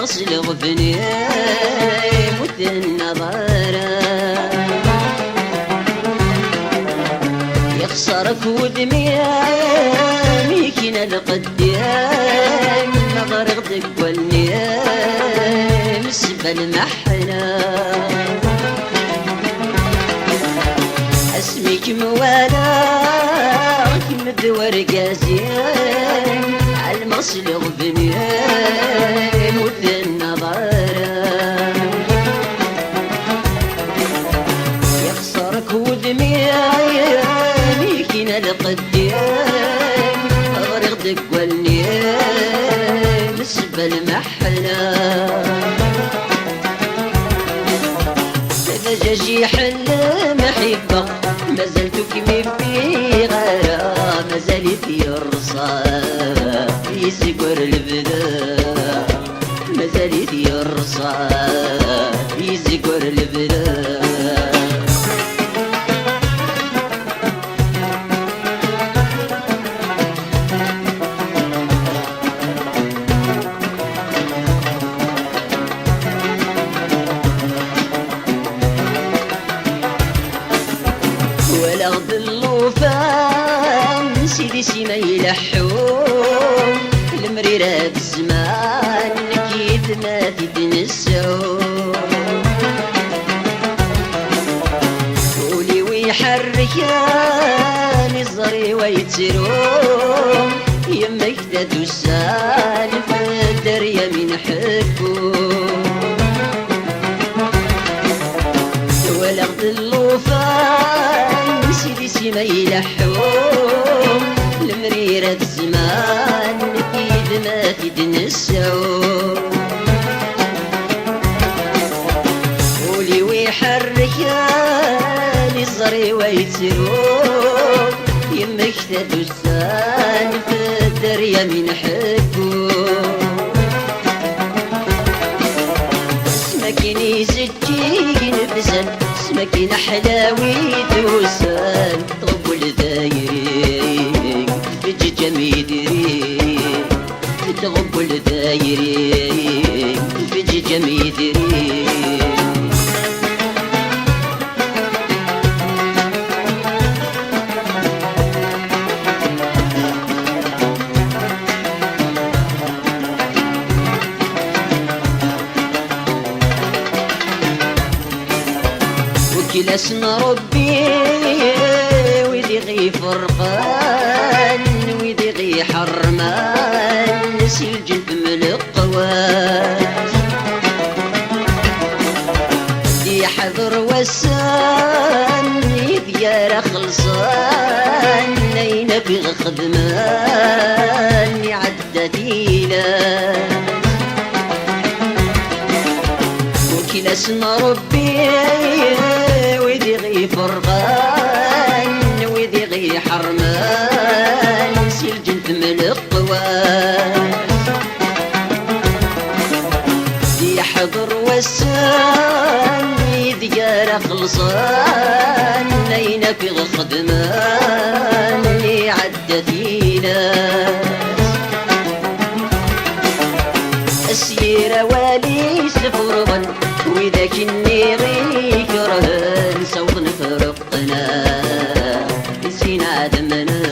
المغسل غفني مت النظارة يخسرك ودمي ميكين القدام مغرقتك والنيام مسبى المحنة اسمك موالاك مدور قاسيان عالمغسل غبنيان ود النظارة يخسرك ودمياي ميكين القدام غرقتك والنيان مسبى المحنة دجاجي حل محبة ما زلتك في غرام ما زالت يرصى في سكر البدا ما زالت يرصى في سكر البدا ولا ظل فان سيدي سيما يلحون المريرة الزمان كيف ما تتنسون قولي ويحركان الزري ويتسرون يمك تدوسان في الدريا من حبون ولا ظل فان سيدي سيما يلحون المريرة الزمان كيد ما تتنسون قولي ويحركان الزري ويتسرون يمك تدوسان في الدريا من حبون اسمكني سجين بزن اسمكن حلاوي دوسان طبل دايري فج جميدري تغبل دايري فج جميدري كلا اسم ربي ويدي غي فرقان ويدي غي حرمان نسي الجنب من القوات يحضر وسان يديار خلصان نينا في خدمان يعددينا وكلا اسم ربي ويدي غي فرغان ويدي غي حرمان نسي الجند من القوات يحضر وسان يديار خلصان نينا في خدمان يعددينا السيرة والي سفربا وذاك النيري كرهن سوط نفرقنا نسينا عدمنا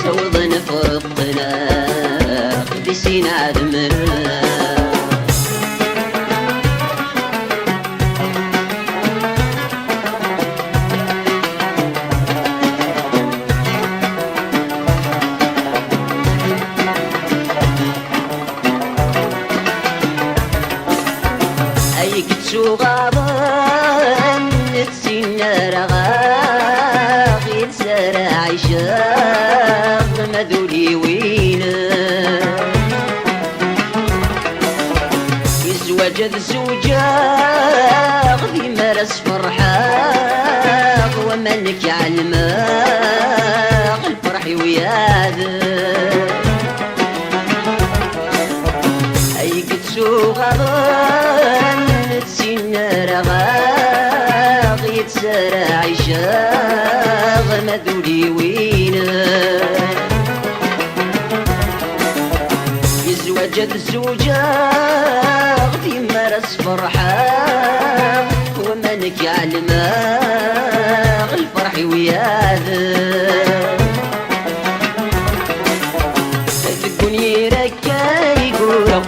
سوط نفرقنا نسينا عدمنا شو غابان نتسينا رغاق يتسارع عشاق مذولي وينا يزوج الزوجاق في مرس فرحاق ومنك علماق الفرح وياذا أي قد شو غابان رغاق يتسارع عشاق مذولي وينا يزوج زوجا في مرس فرحان ومنك يعلم الفرح وياذ تقولي ركاي قولوا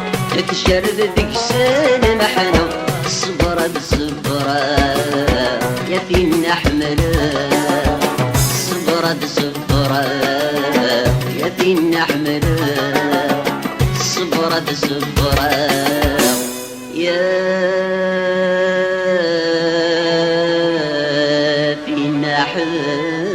تشرد دكسن محنا صبرة بصبرة يا فين نحمل صبرة بصبرة يا فين نحمل صبرة بصبرة يا فين نحمل